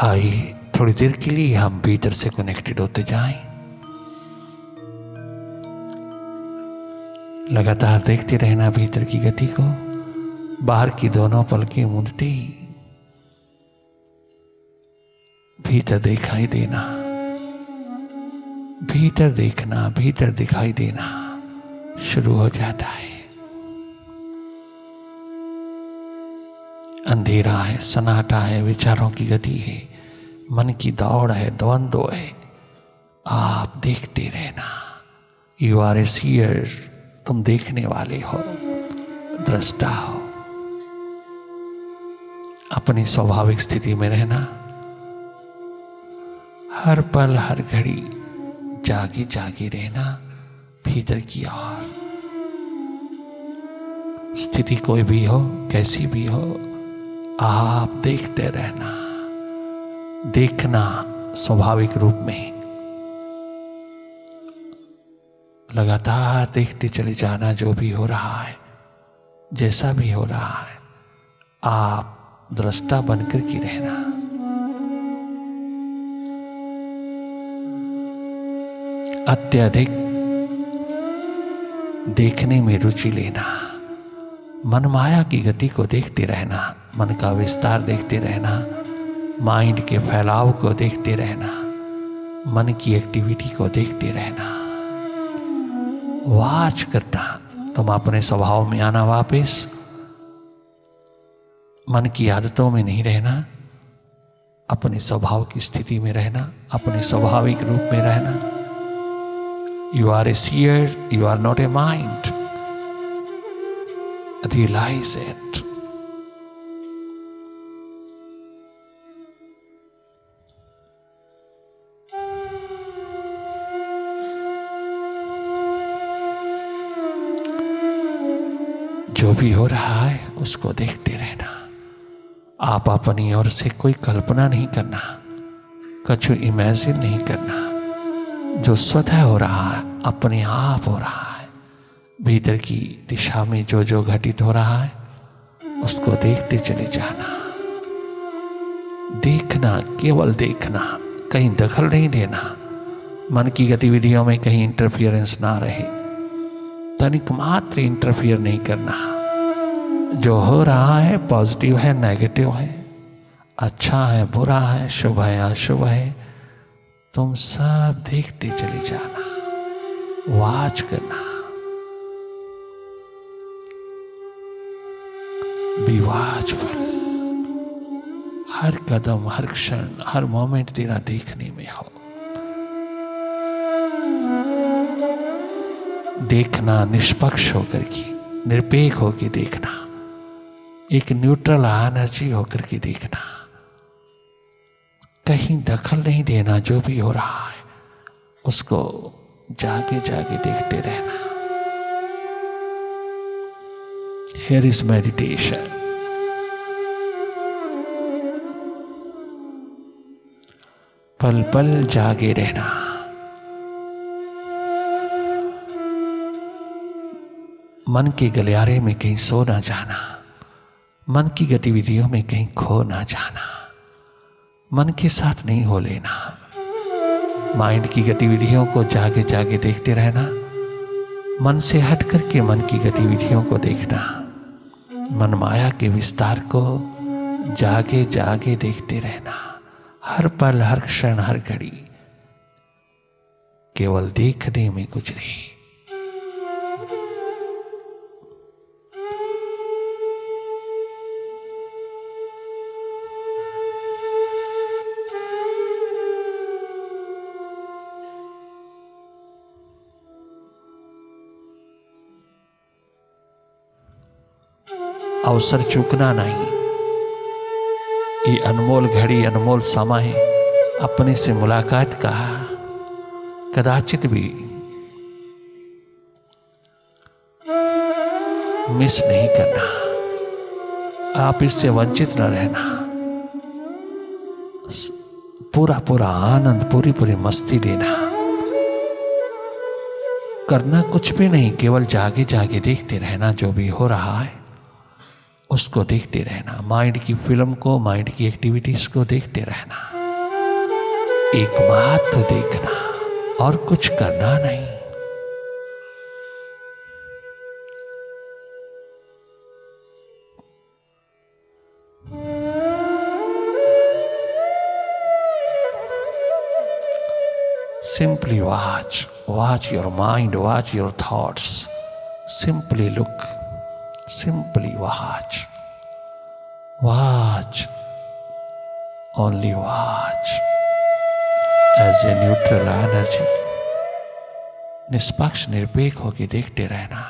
आइए थोड़ी देर के लिए हम भीतर से कनेक्टेड होते जाएं। लगातार देखते रहना भीतर की गति को, बाहर की दोनों पलकें मूंदते ही भीतर दिखाई देना, भीतर देखना, भीतर दिखाई देना शुरू हो जाता है। अंधेरा है, सन्नाटा है, विचारों की गति है, मन की दौड़ है, द्वंद्व है। आप देखते रहना। यू आर ए सीयर, तुम देखने वाले हो, दृष्टा हो। अपनी स्वाभाविक स्थिति में रहना, हर पल हर घड़ी जागे जागे रहना भीतर की ओर। स्थिति कोई भी हो, कैसी भी हो, आप देखते रहना। देखना स्वाभाविक रूप में, लगातार देखते चले जाना। जो भी हो रहा है, जैसा भी हो रहा है, आप दृष्टा बनकर के रहना। अत्यधिक देखने में रुचि लेना, मन माया की गति को देखते रहना, मन का विस्तार देखते रहना, माइंड के फैलाव को देखते रहना, मन की एक्टिविटी को देखते रहना, वाच करना। तुम अपने स्वभाव में आना, वापस मन की आदतों में नहीं रहना, अपने स्वभाव की स्थिति में रहना, अपने स्वाभाविक रूप में रहना। You are a seer, you are not a mind. Realize it. जो भी हो रहा है उसको देखते रहना। आप अपनी ओर से कोई कल्पना नहीं करना, कुछ इमेजिन नहीं करना। जो स्वतः हो रहा है, अपने आप हो रहा है। भीतर की दिशा में जो जो घटित हो रहा है उसको देखते चले जाना। देखना, केवल देखना, कहीं दखल नहीं देना। मन की गतिविधियों में कहीं इंटरफियरेंस ना रहे, तनिक मात्र इंटरफियर नहीं करना। जो हो रहा है पॉजिटिव है, नेगेटिव है, अच्छा है, बुरा है, शुभ है, अशुभ है, तुम सब देखते चले जाना, वाच करना। Be watchful. हर कदम, हर क्षण, हर मोमेंट तेरा देखने में हो। देखना निष्पक्ष होकर के, निरपेक्ष होकर देखना, एक न्यूट्रल एनर्जी होकर के देखना। कहीं दखल नहीं देना। जो भी हो रहा है उसको जागे जागे देखते रहना। Here is meditation. पल पल जागे रहना। मन के गलियारे में कहीं सो ना जाना, मन की गतिविधियों में कहीं खो ना जाना, मन के साथ नहीं हो लेना। माइंड की गतिविधियों को जागे जागे देखते रहना, मन से हट करके मन की गतिविधियों को देखना। मन माया के विस्तार को जागे जागे देखते रहना। हर पल, हर क्षण, हर घड़ी केवल देखने में गुजरे। अवसर चूकना नहीं। ये अनमोल घड़ी, अनमोल समय अपने से मुलाकात का कदाचित भी मिस नहीं करना। आप इससे वंचित न रहना। पूरा पूरा आनंद, पूरी पूरी मस्ती लेना। करना कुछ भी नहीं, केवल जागे जागे देखते रहना। जो भी हो रहा है उसको देखते रहना, माइंड की फिल्म को, माइंड की एक्टिविटीज को देखते रहना, एकमात्र देखना और कुछ करना नहीं। Simply watch your mind, watch your thoughts. Simply look, simply watch, only watch as a neutral energy. निष्पक्ष निरपेक्ष होकर देखते रहना,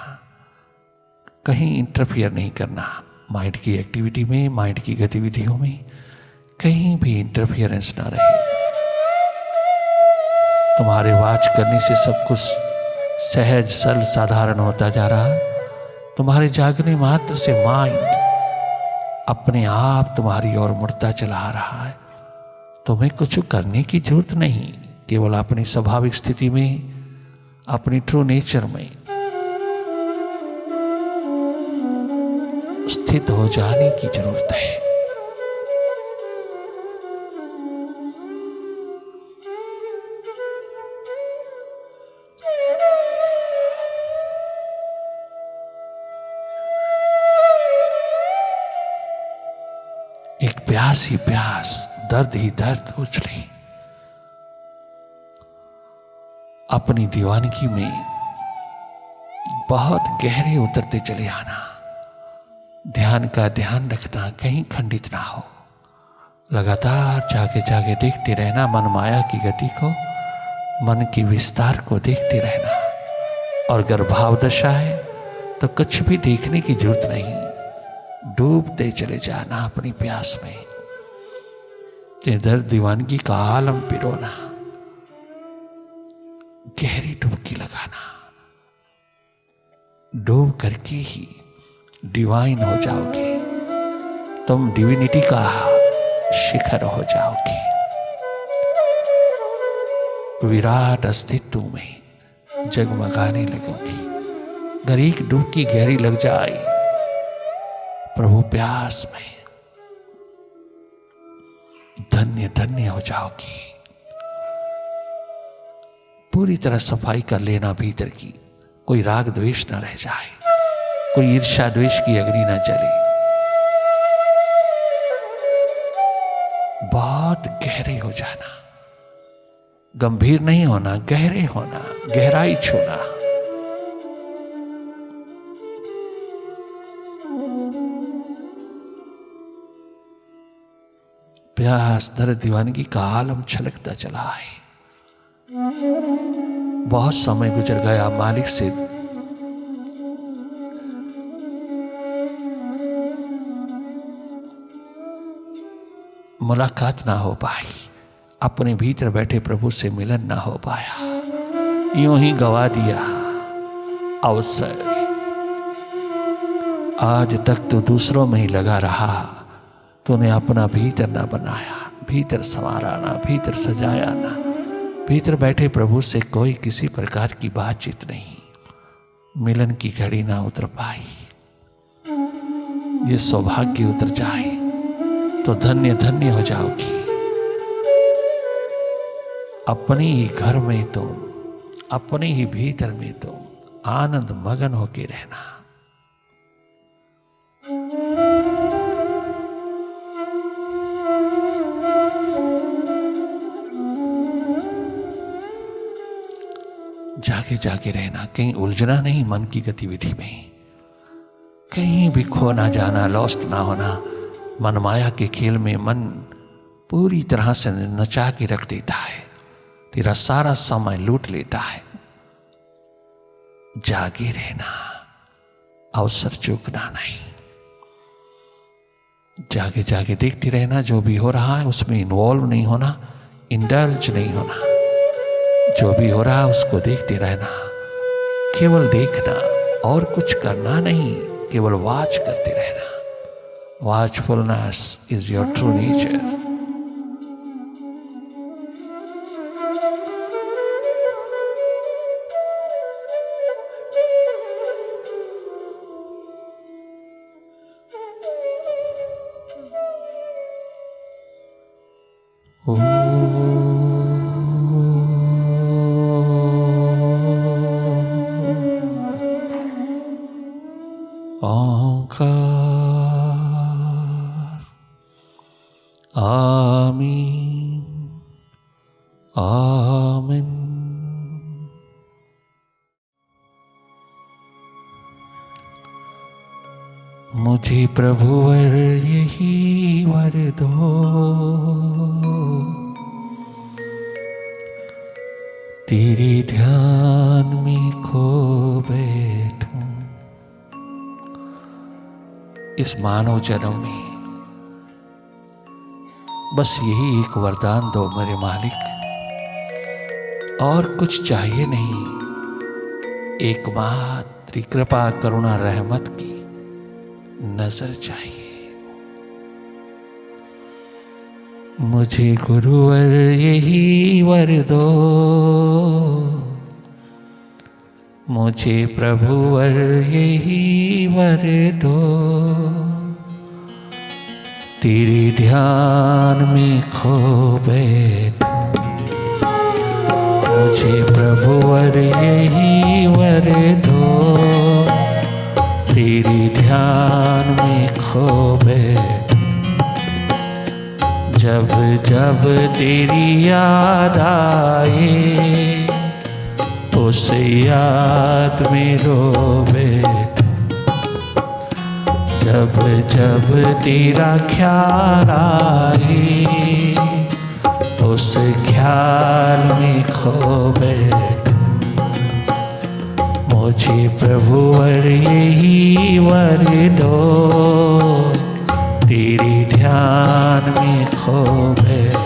कहीं इंटरफियर नहीं करना। माइंड की एक्टिविटी में, माइंड की गतिविधियों में कहीं भी इंटरफियरेंस ना रहे। तुम्हारे वाच करने से सब कुछ सहज सरल साधारण होता जा रहा। तुम्हारे जागने मात्र से माइंड अपने आप तुम्हारी ओर मुड़ता चला आ रहा है। तुम्हें कुछ करने की जरूरत नहीं, केवल अपनी स्वाभाविक स्थिति में, अपनी ट्रू नेचर में स्थित हो जाने की जरूरत है। एक प्यास ही प्यास, दर्द ही दर्द उछले। अपनी दीवानगी में बहुत गहरे उतरते चले आना। ध्यान का ध्यान रखना, कहीं खंडित ना हो। लगातार जागे जागे देखते रहना मन माया की गति को, मन के विस्तार को देखते रहना। और अगर भाव दशा है तो कुछ भी देखने की जरूरत नहीं, डूबते चले जाना अपनी प्यास में। इधर दीवानगी का आलम पिरोना, गहरी डुबकी लगाना। डूब करके ही डिवाइन हो जाओगे, तुम डिविनिटी का शिखर हो जाओगे। विराट अस्तित्व में जगमगाने लगोगी। अगर एक डुबकी गहरी लग जाए प्रभु प्यास में, धन्य धन्य हो जाओगी। पूरी तरह सफाई कर लेना भीतर की, कोई राग द्वेष ना रह जाए, कोई ईर्ष्या द्वेष की अग्नि ना जले। बहुत गहरे हो जाना, गंभीर नहीं होना, गहरे होना, गहराई छूना। प्यास दर दीवानगी का आलम छलकता चला है। बहुत समय गुजर गया, मालिक से मुलाकात ना हो पाई, अपने भीतर बैठे प्रभु से मिलन ना हो पाया। यूं ही गवा दिया अवसर। आज तक तो दूसरों में ही लगा रहा, तूने अपना भीतर ना बनाया, भीतर संवारा ना, भीतर सजाया ना। भीतर बैठे प्रभु से कोई किसी प्रकार की बातचीत नहीं, मिलन की घड़ी ना उतर पाई। ये सौभाग्य उतर जाए तो धन्य धन्य हो जाओगी। अपने ही घर में तुम, अपने ही भीतर में तुम आनंद मगन होके रहना। जागे जागे रहना, कहीं उलझना नहीं मन की गतिविधि में, कहीं भी खो ना जाना, लॉस्ट ना होना। मन माया के खेल में मन पूरी तरह से नचा के रख देता है, तेरा सारा समय लूट लेता है। जागे रहना, अवसर चूकना नहीं। जागे जागे देखते रहना, जो भी हो रहा है उसमें इन्वॉल्व नहीं होना, इंडल्ज नहीं होना। जो भी हो रहा है उसको देखते रहना, केवल देखना और कुछ करना नहीं, केवल वॉच करते रहना। वॉचफुलनेस इज योर ट्रू नेचर। ओ ओंकार। आमीन आमीन। मुझे प्रभुवर यही वर दो, तेरे ध्यान में खो बैठूं। इस मानव जन्म में बस यही एक वरदान दो मेरे मालिक, और कुछ चाहिए नहीं। एकमात्र कृपा करुणा रहमत की नजर चाहिए। मुझे गुरुवर यही वर दो, मुझे प्रभुवर यही वर दो, तेरे ध्यान में खो बैठूं। मुझे प्रभुवर यही वर दो, तेरे ध्यान में खो बैठूं। जब जब तेरी याद आए, उस याद में रो बैठूं। जब जब तेरा ख्याल आए, उस ख्याल में खो बैठूं। मुझे प्रभुवर यही वर दो, तेरे ध्यान में खो बैठूं।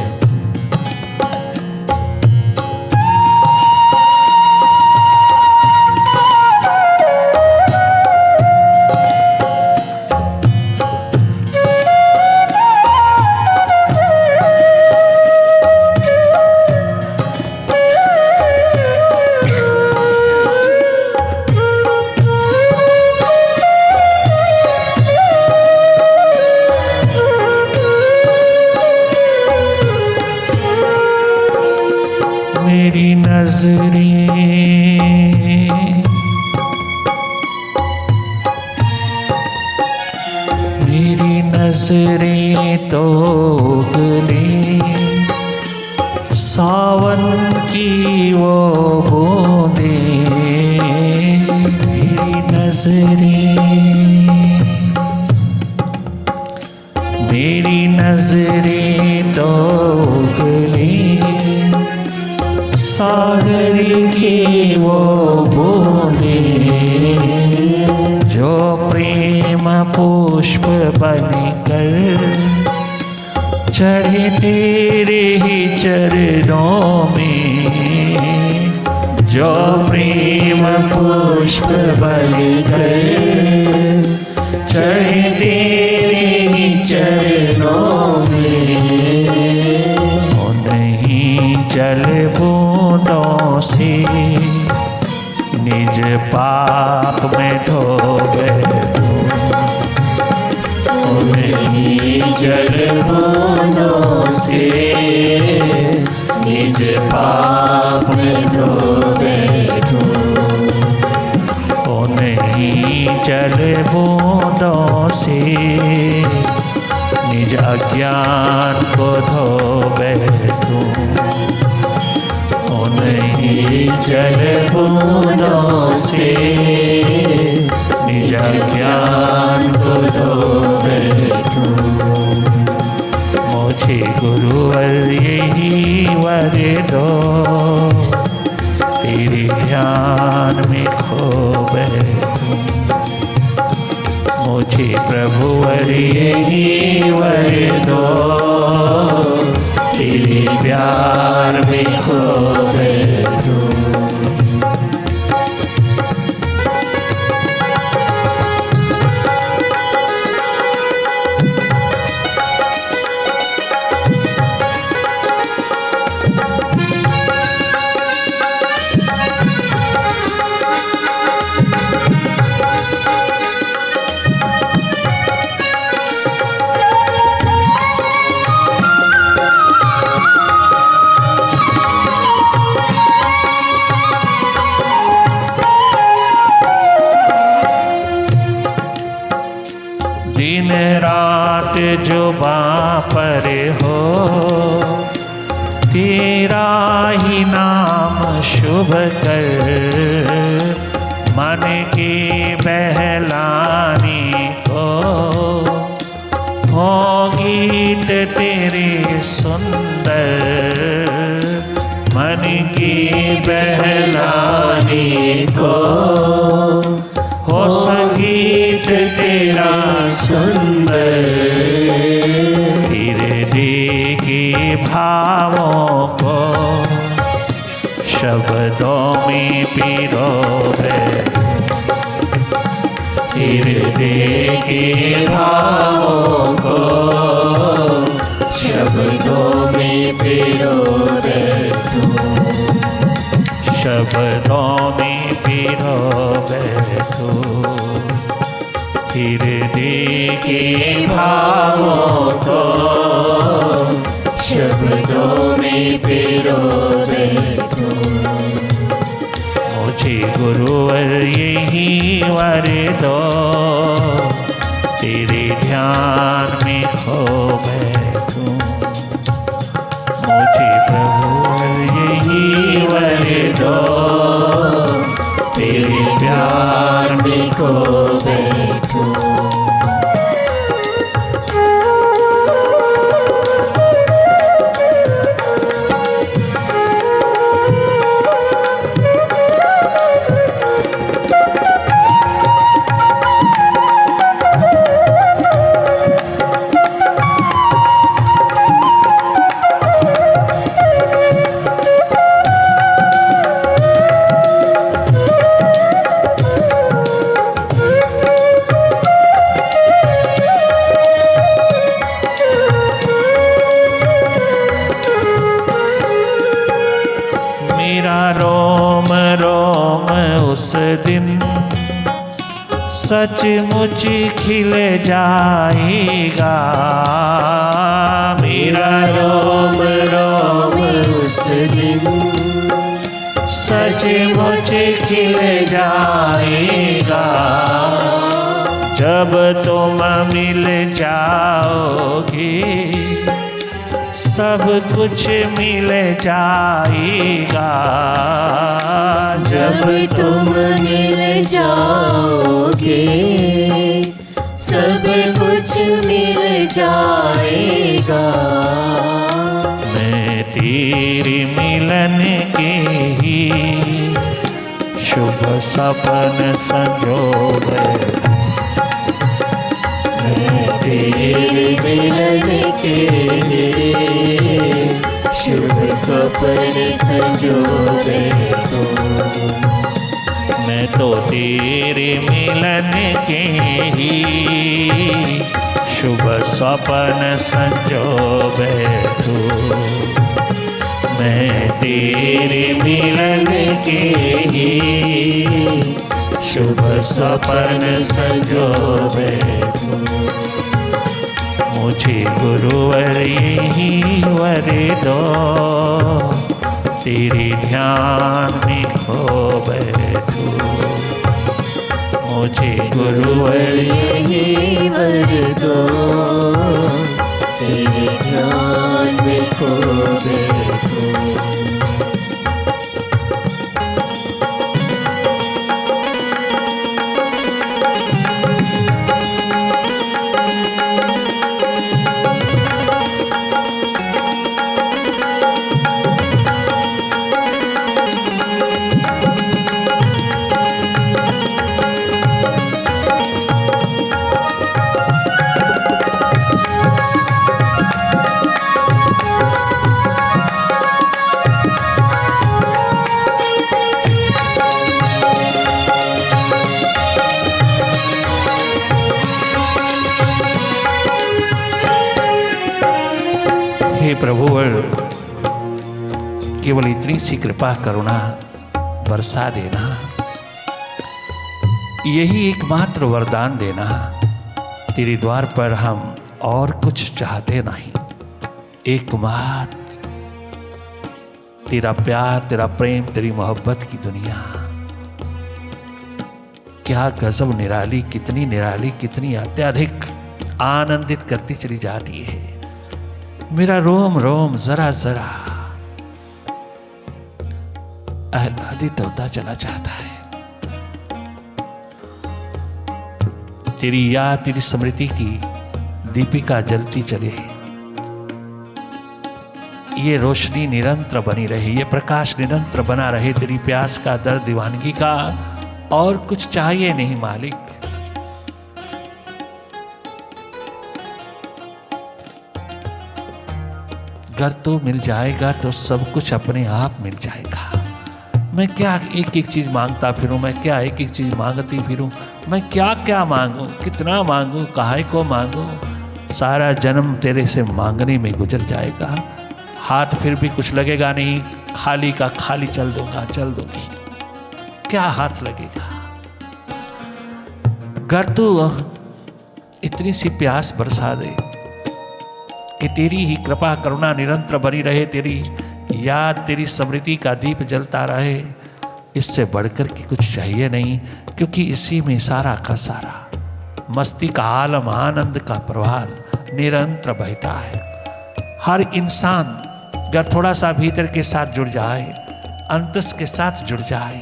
मेरी नजरें तो उगले सावन की वो बूंदें। मेरी नजरें तो उगले सागर की वो बूंदें, जो प्रेम पुष्प बनकर चढ़े तेरे ही चरणों में। जो प्रेम पुष्प बनकर चढ़े तेरे ही चरणों में। जल बूंदों से निज पाप में धो बैठूं। जल बूंदों से निज पाप में धो बैठूं। जल बूंदों से निज अज्ञान को धो बैठूं। जल बूंदों से निज अज्ञान को धो बैठूं। मुझे गुरुवर यही वर दो, तेरे ध्यान में खो बैठूं। मुझे प्रभुवर यही वर दो, तेरे प्यार में खो बैठूं। जुबां पर हो, तेरा ही नाम शुभ कर, मन की बहलानी को हो गीत तेरे सुंदर, मन की बहलानी को हो संगीत तेरा सुंदर, हृदय के भावों को शब्दों में पिरोवे, हृदय के भावों को शब्दों में पिरोवे तू, शब्दों में पिरोवे तू, हृदय के भावों को शब्दों में पिरोवे तू। मुझे गुरुवर यही वर दो, तेरे ध्यान में खो बैठूं, मुझे प्रभुवर यही वर दो, तेरे प्यार में खो बैठूं। रोम रोम उस दिन सचमुच खिल जाएगा, मेरा रोम रोम उस दिन सचमुच खिल जाएगा, जब तुम मिल जाओगे सब कुछ मिल जाएगा, जब तुम मिल जाओगे सब कुछ मिल जाएगा। मैं तेरे मिलन के ही शुभ सपन संजोए, तेरे मिलन के शुभ स्वप्न संजोए तो, मैं तो तेरे मिलन के ही शुभ स्वप्न संजो बैठूं, मैं तेरे मिलन के ही शुभ स्वप्न संजो बैठूं, मुझे गुरुवर यही वर दो, तेरे ध्यान में खो बैठूं, मुझे गुरुवर यही वर दो, तेरे ध्यान में खो बैठूं। हे प्रभुवर, केवल इतनी सी कृपा करुणा बरसा देना, यही एकमात्र वरदान देना। तेरे द्वार पर हम और कुछ चाहते नहीं, एकमात्र तेरा प्यार, तेरा प्रेम, तेरी मोहब्बत की दुनिया। क्या गजब निराली, कितनी निराली, कितनी अत्यधिक आनंदित करती चली जाती है। मेरा रोम रोम जरा जरा आह्लादित होता चला जाता है। तेरी याद, तेरी स्मृति की दीपिका जलती चले, ये रोशनी निरंतर बनी रहे, ये प्रकाश निरंतर बना रहे। तेरी प्यास का, दर्द दीवानगी का और कुछ चाहिए नहीं मालिक। घर तो मिल जाएगा तो सब कुछ अपने आप मिल जाएगा। मैं क्या एक एक चीज मांगता फिरूं, मैं क्या एक एक चीज मांगती फिरूं, मैं क्या क्या मांगूं, कितना मांगूं, काहे को मांगूं। सारा जन्म तेरे से मांगने में गुजर जाएगा, हाथ फिर भी कुछ लगेगा नहीं, खाली का खाली चल दूंगी, क्या हाथ लगेगा। घर तू इतनी सी प्यास बरसा दे कि तेरी ही कृपा करुणा निरंतर बनी रहे, तेरी याद, तेरी स्मृति का दीप जलता रहे। इससे बढ़कर के कुछ चाहिए नहीं, क्योंकि इसी में सारा का सारा मस्ती का आलम, आनंद का प्रवाह निरंतर बहता है। हर इंसान अगर थोड़ा सा भीतर के साथ जुड़ जाए, अंतस के साथ जुड़ जाए,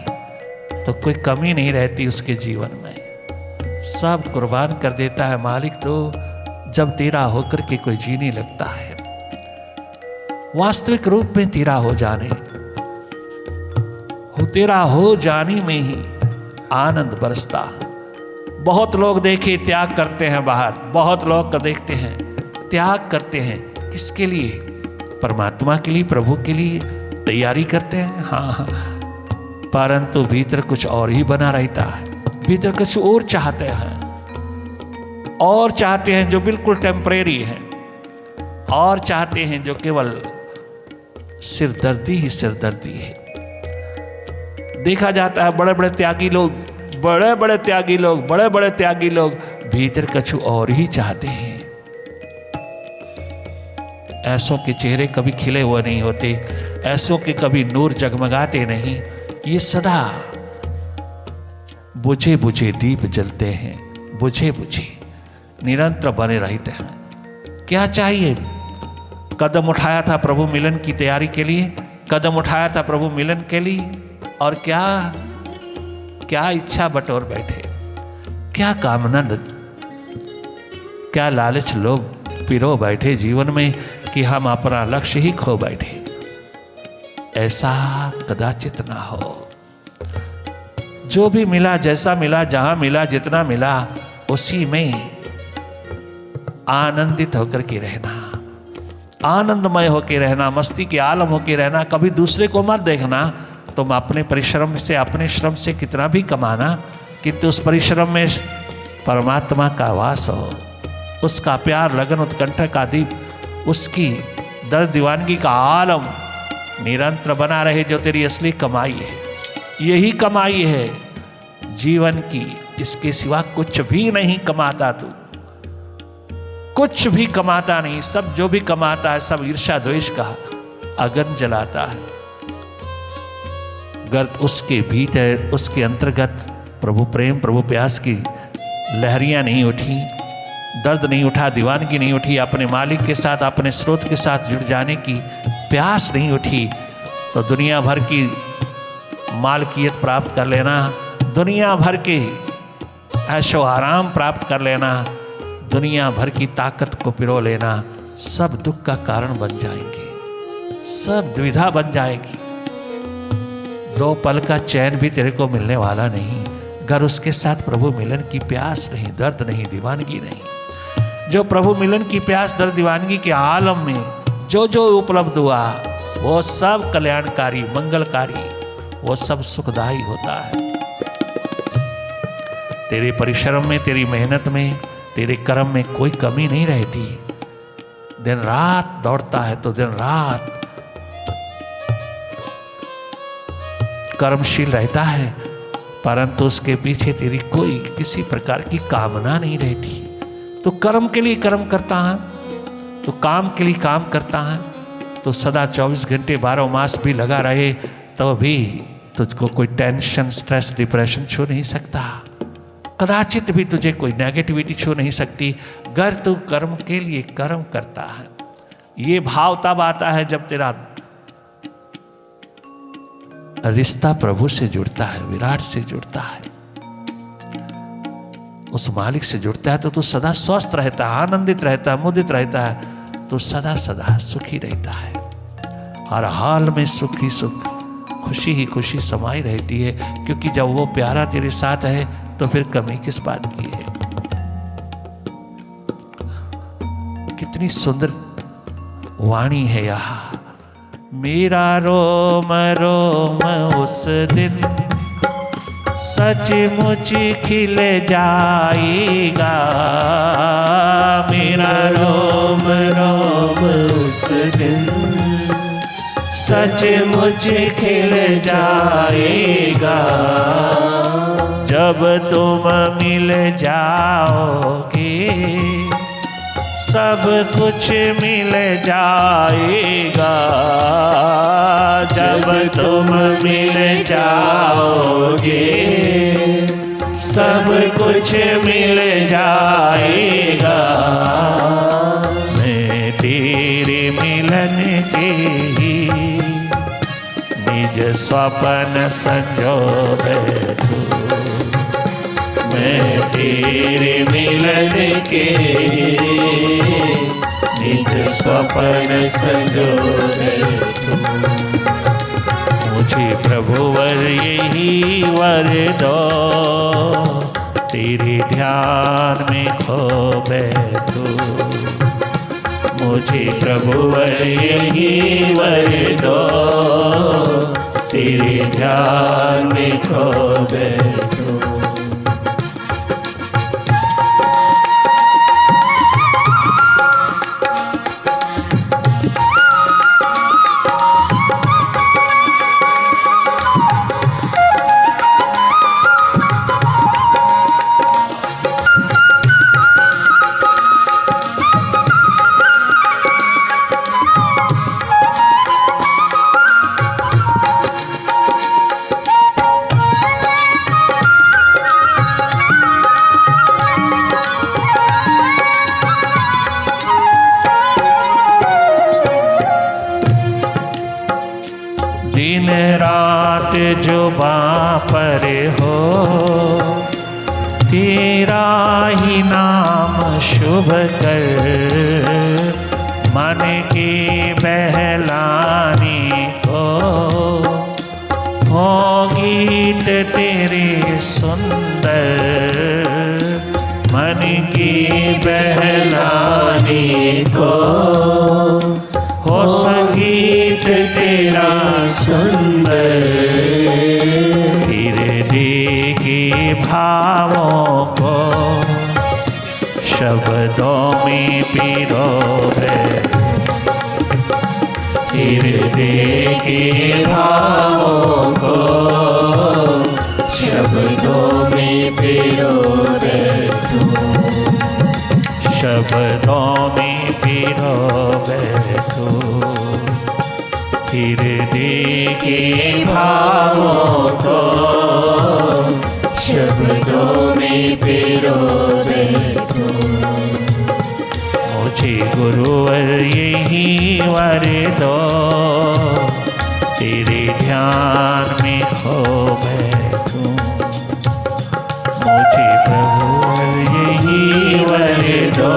तो कोई कमी नहीं रहती उसके जीवन में। सब कुर्बान कर देता है मालिक तो जब तेरा होकर के कोई जीने लगता है। वास्तविक रूप में तेरा हो जाने, तेरा हो जाने में ही आनंद बरसता। बहुत लोग देखे त्याग करते हैं बाहर, बहुत लोग देखते हैं त्याग करते हैं, किसके लिए? परमात्मा के लिए, प्रभु के लिए तैयारी करते हैं। हाँ, परंतु भीतर कुछ और ही बना रहता है, भीतर कुछ और चाहते हैं, और चाहते हैं जो बिल्कुल टेम्परेरी है, और चाहते हैं जो केवल सिरदर्दी ही सिरदर्दी है। देखा जाता है बड़े बड़े त्यागी लोग, बड़े बड़े त्यागी लोग भीतर कछु और ही चाहते हैं। ऐसों के चेहरे कभी खिले हुए नहीं होते, ऐसों के कभी नूर जगमगाते नहीं, ये सदा बुझे बुझे दीप जलते हैं, बुझे बुझे निरंतर बने रहते हैं। क्या चाहिए? कदम उठाया था प्रभु मिलन की तैयारी के लिए, कदम उठाया था प्रभु मिलन के लिए, और क्या इच्छा बटोर बैठे, क्या कामना, क्या लालच लोग पिरो बैठे जीवन में कि हम अपना लक्ष्य ही खो बैठे। ऐसा कदाचित ना हो। जो भी मिला, जैसा मिला, जहां मिला, जितना मिला, उसी में आनंदित होकर के रहना, आनंदमय होकर रहना, मस्ती के आलम होकर रहना। कभी दूसरे को मत देखना, तुम अपने परिश्रम से, अपने श्रम से कितना भी कमाना, किंतु उस परिश्रम में परमात्मा का वास हो, उसका प्यार, लगन, उत्कंठा का दीप, उसकी दर्द दीवानगी का आलम निरंतर बना रहे, जो तेरी असली कमाई है। यही कमाई है जीवन की, इसके सिवा कुछ भी नहीं कमाता तू, कुछ भी कमाता नहीं। सब जो भी कमाता है सब ईर्ष्या द्वेष का अगन जलाता है। गर्द उसके भीतर, उसके अंतर्गत प्रभु प्रेम, प्रभु प्यास की लहरियां नहीं उठी, दर्द नहीं उठा, दीवानगी नहीं उठी, अपने मालिक के साथ, अपने स्रोत के साथ जुड़ जाने की प्यास नहीं उठी, तो दुनिया भर की मालकियत प्राप्त कर लेना, दुनिया भर के ऐशो आराम प्राप्त कर लेना, दुनिया भर की ताकत को पिरो लेना, सब दुख का कारण बन जाएंगे, सब दुविधा बन जाएगी। दो पल का चैन भी तेरे को मिलने वाला नहीं, अगर उसके साथ प्रभु मिलन की प्यास नहीं, दर्द नहीं, दीवानगी नहीं। जो प्रभु मिलन की प्यास, दर्द, दीवानगी के आलम में जो जो उपलब्ध हुआ, वो सब कल्याणकारी, मंगलकारी, वो सब सुखदायी होता है। तेरे परिश्रम में, तेरी मेहनत में, तेरे कर्म में कोई कमी नहीं रहती। दिन रात दौड़ता है तो दिन रात कर्मशील रहता है, परंतु उसके पीछे तेरी कोई किसी प्रकार की कामना नहीं रहती। तो कर्म के लिए कर्म करता है, तो काम के लिए काम करता है, तो सदा 24 घंटे 12 मास भी लगा रहे तो भी तुझको कोई टेंशन, स्ट्रेस, डिप्रेशन छू नहीं सकता। कदाचित भी तुझे कोई नेगेटिविटी छू नहीं सकती, अगर तू कर्म के लिए कर्म करता है। ये भाव तब आता है जब तेरा रिश्ता प्रभु से जुड़ता है, विराट से जुड़ता है, उस मालिक से जुड़ता है, तो तू सदा स्वस्थ रहता है, आनंदित रहता है, मुदित रहता है, तो सदा सदा सुखी रहता है। हर हाल में सुख ही सुख, खुशी ही खुशी समाई रहती है, क्योंकि जब वो प्यारा तेरे साथ है तो फिर कमी किस बात की है। कितनी सुंदर वाणी है यहाँ। मेरा रोम रोम उस दिन सचमुच खिल जाएगा, मेरा रोम रोम उस दिन सचमुच खिल जाएगा, जब तुम मिल जाओगे सब कुछ मिल जाएगा, जब तुम मिल जाओगे सब कुछ मिल जाएगा। मैं तेरे मिलन के ही निज स्वप्न संजो बैठूं, मैं तेरे मिलन के निज स्वप्न संजो बैठूं। मुझे प्रभु वर यही वर दो, तेरे ध्यान में खो बैठूं। मुझे प्रभु वर यही वर दो, तेरे ध्यान में खो बैठूं। दिन रात जो बाँ पर हो, तेरा ही नाम शुभ कर, मन के बहलाने को हो गीत तेरे सुंदर, मन के बहलाने को हो संगीत तेरा सुंदर, हृदय के भावों को शब्दों में पिरो है, हृदय के भावों को शब्दों में पिरो बैठूं, शब्दों में पिरो बैठूं, हृदय के भावों को शब्दों में पिरो बैठूं। मुझे गुरुवर यही वर दो, तेरे ध्यान में खो बैठूं। मुझे प्रभु यही वर दो,